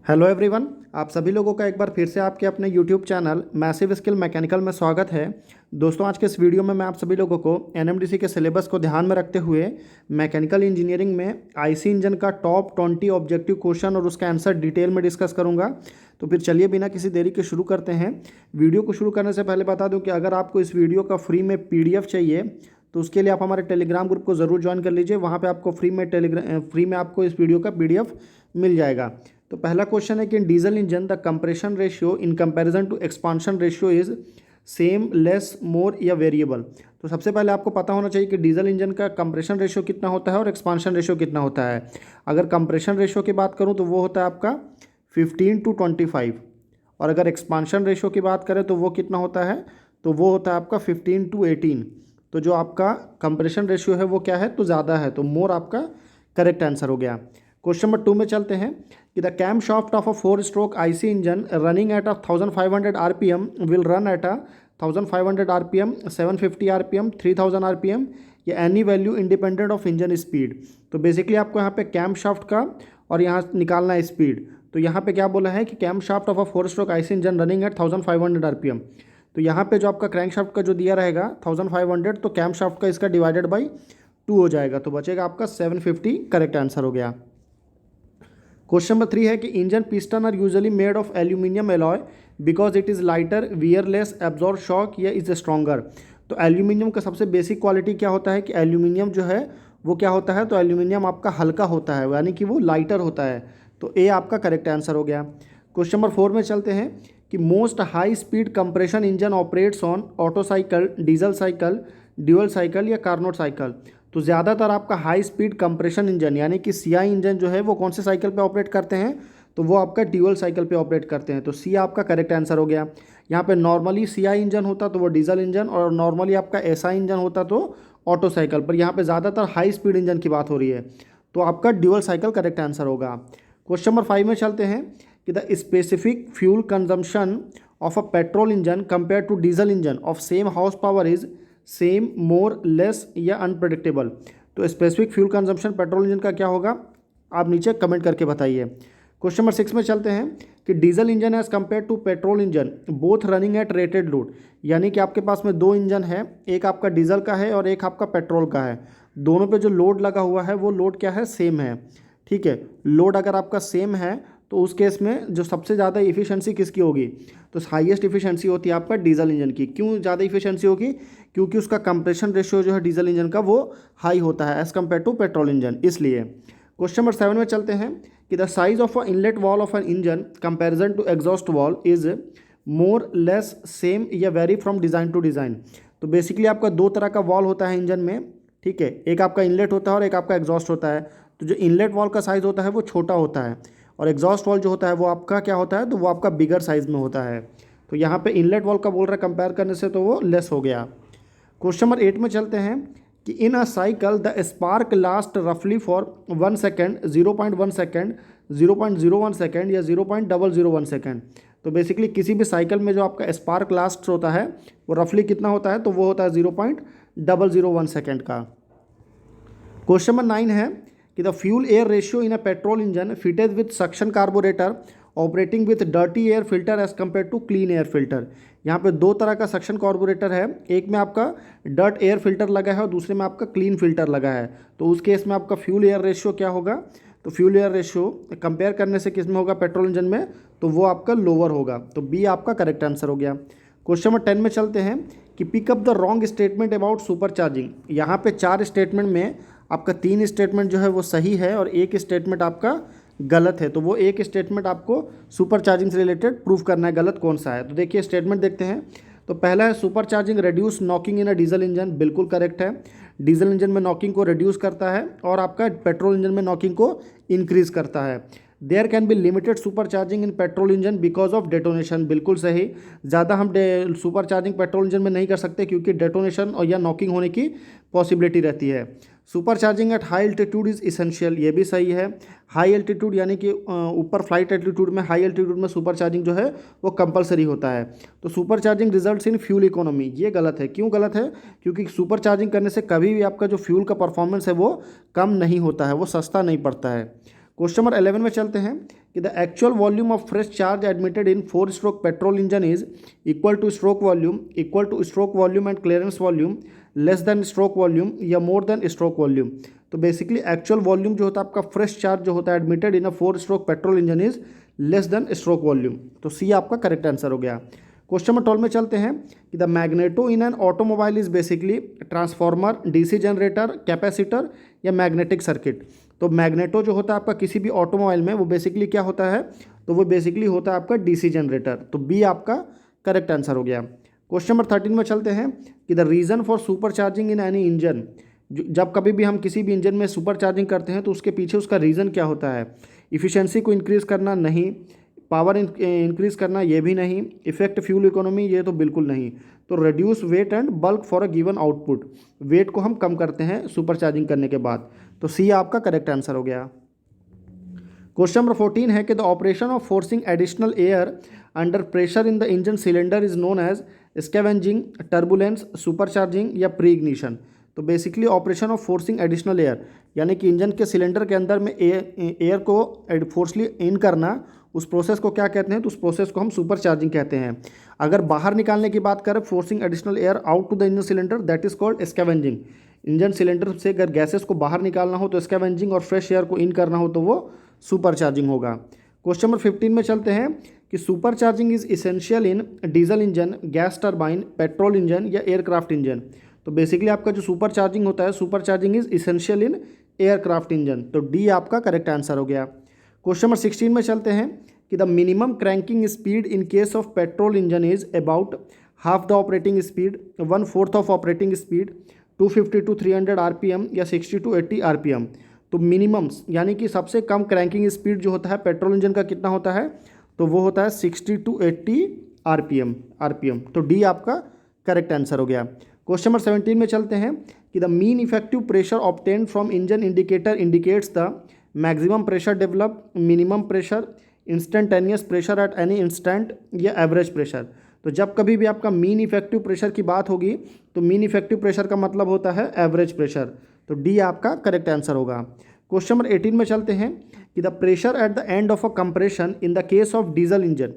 Hello everyone, आप सभी लोगों का एक बार फिर से आपके अपने YouTube channel massive skill mechanical में स्वागत है। दोस्तों, आज के इस वीडियो में मैं आप सभी लोगों को एनएमडीसी के सिलेबस को ध्यान में रखते हुए मैकेनिकल इंजीनियरिंग में आईसी इंजन का टॉप 20 ऑब्जेक्टिव क्वेश्चन और उसका आंसर डिटेल में डिस्कस करूंगा। तो फिर चलिए बिना किसी देरी के शुरू करते हैं। वीडियो को शुरू करने से पहले बता दूँ कि अगर आपको इस वीडियो का फ्री में PDF चाहिए तो उसके लिए आप हमारे टेलीग्राम ग्रुप को ज़रूर ज्वाइन कर लीजिए। वहाँ पे आपको फ्री में आपको इस वीडियो का PDF मिल जाएगा। तो पहला क्वेश्चन है कि in diesel engine the compression ratio in comparison to expansion ratio is same, less, more या वेरिएबल। तो सबसे पहले आपको पता होना चाहिए कि डीजल इंजन का कंप्रेशन रेशियो कितना होता है और एक्सपांशन रेशियो कितना होता है। अगर कंप्रेशन रेशियो की बात करूँ तो वो होता है आपका 15:25, और अगर एक्सपांशन रेशियो की बात करें तो वो कितना होता है, तो वो होता है आपका 15:18। तो जो आपका कंप्रेशन रेशियो है वो क्या है, तो ज़्यादा है, तो मोर आपका करेक्ट आंसर हो गया। क्वेश्चन नंबर 2 में चलते हैं कि the cam shaft of a four stroke IC engine running at 1500 RPM will run at 1500 RPM, 750 RPM, 3000 RPM या any value independent of engine speed. तो बेसिकली आपको यहाँ पे कैम शाफ्ट का और यहाँ निकालना है स्पीड। तो यहाँ पे क्या बोला है कि cam shaft of a four stroke IC engine running at 1500 RPM। तो यहाँ पे जो आपका क्रैंक शाफ्ट का जो दिया रहेगा 1500, तो कैम शाफ्ट का इसका डिवाइडेड बाई 2 हो जाएगा, तो बचेगा आपका 750। करेक्ट आंसर हो गया। क्वेश्चन नंबर 3 है कि engine piston are usually made of aluminium alloy because it is lighter, wearless, absorb shock या इज स्ट्रॉन्गर। तो एल्यूमिनियम का सबसे बेसिक क्वालिटी क्या होता है कि एल्यूमिनियम जो है वो क्या होता है, तो एल्यूमिनियम आपका हल्का होता है, यानी कि वो लाइटर होता है। तो ए आपका करेक्ट आंसर हो गया। क्वेश्चन नंबर 4 में चलते हैं कि most high speed compression engine operates on auto cycle, diesel cycle, dual cycle या कार्नोट साइकिल। तो ज़्यादातर आपका हाई स्पीड कंप्रेशन इंजन यानी कि सीआई इंजन जो है वो कौन से साइकिल पे ऑपरेट करते हैं, तो वो आपका ड्यूअल साइकिल पे ऑपरेट करते हैं। तो सी आपका करेक्ट आंसर हो गया। यहाँ पे नॉर्मली सीआई इंजन होता तो वो डीजल इंजन, और नॉर्मली आपका एसआई इंजन होता तो ऑटो साइकिल, पर यहाँ पे ज़्यादातर हाई स्पीड इंजन की बात हो रही है, तो आपका ड्यूअल साइकिल करेक्ट आंसर होगा। क्वेश्चन नंबर 5 में चलते हैं कि the specific fuel consumption of a petrol engine compare to diesel engine of same horsepower is same, more, less या अनप्रडिक्टेबल। तो specific fuel consumption petrol engine का क्या होगा, आप नीचे कमेंट करके बताइए। क्वेश्चन नंबर 6 में चलते हैं कि diesel engine as compare to petrol engine both running at rated load. यानी कि आपके पास में दो इंजन है, एक आपका डीजल का है और एक आपका पेट्रोल का है। दोनों पे जो लोड लगा हुआ है वो लोड क्या है, सेम है। ठीक है, लोड अगर आपका सेम है तो उस केस में जो सबसे ज़्यादा इफिशिएंसी किसकी होगी, तो हाईएस्ट इफिशिएंसी होती है आपका डीजल इंजन की। क्यों ज़्यादा इफिशिएंसी होगी, क्योंकि उसका कंप्रेशन रेशियो जो है डीजल इंजन का वो हाई होता है as compare to petrol engine, इसलिए। क्वेश्चन नंबर 7 में चलते हैं कि the size of a inlet valve of an engine comparison to exhaust valve is more, less, same या vary from design to design. तो बेसिकली आपका दो तरह का वॉल होता है इंजन में। ठीक है, एक आपका इनलेट होता है और एक आपका एग्जॉस्ट होता है। तो जो इनलेट वॉल का साइज़ होता है वो छोटा होता है, और एग्जॉस्ट वॉल जो होता है वो आपका क्या होता है, तो वो आपका बिगर साइज़ में होता है। तो यहाँ पे इनलेट वॉल का बोल रहा है कंपेयर करने से, तो वो लेस हो गया। क्वेश्चन नंबर 8 में चलते हैं कि in a cycle the spark last रफली फॉर 1 सेकेंड, 0.1 सेकेंड, 0.01 सेकेंड या 0.001 सेकेंड। तो बेसिकली किसी भी साइकिल में जो आपका स्पार्क लास्ट होता है वो रफली कितना होता है, तो वो होता है 0.001 सेकेंड का। क्वेश्चन नंबर 9 है कि the fuel air ratio in a petrol engine fitted with suction carburettor operating with dirty air filter as compare to clean air filter. यहाँ पे दो तरह का सक्शन कार्बोरेटर है, एक में आपका डर्ट एयर फिल्टर लगा है और दूसरे में आपका क्लीन फिल्टर लगा है। तो उस केस में आपका फ्यूल एयर रेशियो क्या होगा, तो फ्यूल एयर रेशियो कंपेयर करने से किस में होगा, पेट्रोल इंजन में, तो वो आपका लोअर होगा। तो बी आपका करेक्ट आंसर हो गया। क्वेश्चन नंबर 10 में चलते हैं कि pick up the wrong statement about super charging. यहाँ पे 4 स्टेटमेंट में आपका 3 स्टेटमेंट जो है वो सही है और एक स्टेटमेंट आपका गलत है। तो वो एक स्टेटमेंट आपको सुपर चार्जिंग से रिलेटेड प्रूफ करना है, गलत कौन सा है। तो देखिए स्टेटमेंट देखते हैं। तो पहला है supercharging reduce knocking in a diesel engine, बिल्कुल करेक्ट है। डीजल इंजन में नॉकिंग को रिड्यूस करता है और आपका पेट्रोल इंजन में नॉकिंग को इंक्रीज करता है। There can be limited supercharging in petrol engine because of detonation, बिल्कुल सही। ज़्यादा हम सुपर चार्जिंग पेट्रोल इंजन में नहीं कर सकते क्योंकि डेटोनेशन और या नॉकिंग होने की पॉसिबिलिटी रहती है। Super charging at high altitude is essential, ये भी सही है। हाई एल्टीट्यूड यानी कि ऊपर फ्लाइट एल्टीट्यूड में, हाई एल्टीट्यूड में सुपर चार्जिंग जो है वो कंपलसरी होता है। तो super charging results in fuel economy, ये गलत है। क्यों गलत है, क्योंकि सुपर चार्जिंग करने से कभी भी आपका जो फ्यूल का परफॉर्मेंस है वो कम नहीं होता है, वो सस्ता नहीं पड़ता है। क्वेश्चन नंबर 11 में चलते हैं कि the actual volume of fresh charge admitted in 4 stroke petrol engine is equal two stroke volume and clearance volume, less than stroke volume या मोर देन स्ट्रोक वॉल्यूम। तो बेसिकली एक्चुअल वॉल्यूम जो होता है आपका फ्रेश चार्ज जो होता है admitted in a 4 stroke petrol engine is less than stroke volume. तो सी आपका करेक्ट आंसर हो गया। क्वेश्चन नंबर 12 में चलते हैं कि the magneto in an automobile is basically transformer, DC generator, capacitor या मैग्नेटिक सर्किट। तो मैग्नेटो जो होता है आपका किसी भी ऑटोमोबाइल में वो बेसिकली क्या होता है, तो वो बेसिकली होता है आपका डीसी जनरेटर। तो बी आपका करेक्ट आंसर हो गया। क्वेश्चन नंबर 13 में चलते हैं कि the reason for super charging in any engine, जब कभी भी हम किसी भी इंजन में सुपर चार्जिंग करते हैं तो उसके पीछे उसका रीज़न क्या होता है। इफ़िशेंसी को इंक्रीज़ करना नहीं, पावर इंक्रीज़ करना ये भी नहीं, इफेक्ट फ्यूल इकोनॉमी ये तो बिल्कुल नहीं। तो reduce weight and bulk for a given output, weight को हम कम करते हैं सुपर चार्जिंग करने के बाद। तो सी आपका करेक्ट आंसर हो गया। क्वेश्चन नंबर 14 है कि the operation of forcing additional air under pressure in the engine cylinder is known as scavenging, turbulence, supercharging या प्री इग्निशन। तो basically operation of forcing additional air यानी कि engine के cylinder के अंदर में एयर को फोर्सली इन करना, उस प्रोसेस को क्या कहते हैं, तो उस प्रोसेस को हम सुपर चार्जिंग कहते हैं। अगर बाहर निकालने की बात करें forcing additional air out to the engine cylinder, that is called scavenging. Engine cylinder से अगर गैसेस को बाहर निकालना हो तो स्कैवेंजिंग, और फ्रेश एयर को इन करना हो तो वो सुपर चार्जिंग होगा। क्वेश्चन नंबर 15 में चलते हैं कि super charging is essential in diesel engine, gas turbine, petrol engine या एयरक्राफ्ट इंजन। तो बेसिकली आपका जो सुपर चार्जिंग होता है, super charging is essential in aircraft engine. तो डी आपका करेक्ट आंसर हो गया। क्वेश्चन नंबर 16 में चलते हैं कि the minimum cranking speed in case of petrol engine is about half the operating speed, 1/4 of operating speed, 250 to 300 RPM या 60 to 80 RPM। तो मिनिमम यानी कि सबसे कम क्रैंकिंग स्पीड जो होता है पेट्रोल इंजन का कितना होता है, तो वो होता है 60 to 80 RPM। तो डी आपका करेक्ट आंसर हो गया। क्वेश्चन नंबर 17 में चलते हैं कि the mean effective pressure obtained from engine indicator indicates the maximum pressure develop, minimum pressure, instantaneous pressure at any instant या एवरेज प्रेशर। तो जब कभी भी आपका मीन इफेक्टिव प्रेशर की बात होगी तो मीन इफेक्टिव प्रेशर का मतलब होता है एवरेज प्रेशर। तो डी आपका करेक्ट आंसर होगा। क्वेश्चन नंबर 18 में चलते हैं कि the pressure at the end of a compression in the case of diesel engine,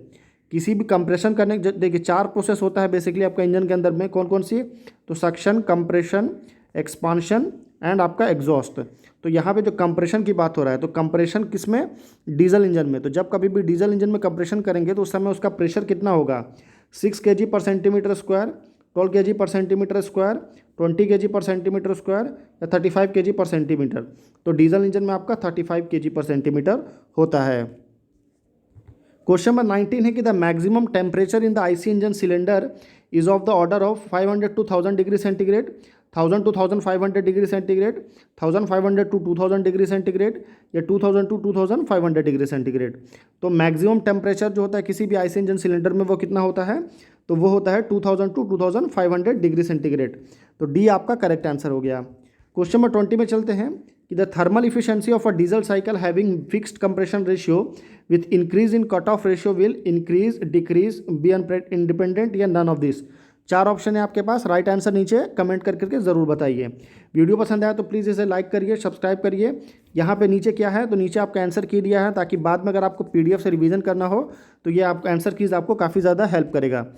किसी भी कंप्रेशन करने, देखिए 4 प्रोसेस होता है बेसिकली आपका इंजन के अंदर में, कौन कौन सी, तो सक्शन, कंप्रेशन, एक्सपांशन एंड आपका एग्जॉस्ट। तो यहाँ पे जो कंप्रेशन की बात हो रहा है, तो कंप्रेशन किस में, डीजल इंजन में। तो जब कभी भी डीजल इंजन में कंप्रेशन करेंगे तो उस समय उसका प्रेशर कितना होगा, 6 kg पर सेंटीमीटर स्क्वायर, 12 kg पर सेंटीमीटर स्क्वायर, 20 kg पर सेंटीमीटर स्क्वायर या 35 kg पर सेंटीमीटर। तो डीजल इंजन में आपका 35 kg पर सेंटीमीटर होता है। क्वेश्चन नंबर 19 है कि the maximum temperature in the IC engine cylinder is of the order of 500 to 1000 degree centigrade, 1000 to 1500 degree centigrade, 1500 to 2000 degree centigrade या 2000 to 2500 डिग्री सेंटीग्रेड। तो maximum temperature जो होता है किसी भी आईसी इंजन सिलेंडर में वो कितना होता है, तो वो होता है 2000 to 2500 डिग्री सेंटीग्रेड। तो डी आपका करेक्ट आंसर हो गया। क्वेश्चन नंबर 20 में चलते हैं कि the thermal efficiency of a diesel cycle having fixed compression ratio with increase in cut off ratio will increase, decrease, be independent या नन ऑफ दिस। 4 ऑप्शन है आपके पास, राइट आंसर नीचे कमेंट करके ज़रूर बताइए। वीडियो पसंद आया तो प्लीज़ इसे लाइक करिए, सब्सक्राइब करिए। यहाँ पे नीचे क्या है, तो नीचे आपका आंसर की दिया है ताकि बाद में अगर आपको PDF से रिवीजन करना हो तो ये आपका आंसर कीज़ आपको काफ़ी ज़्यादा हेल्प करेगा।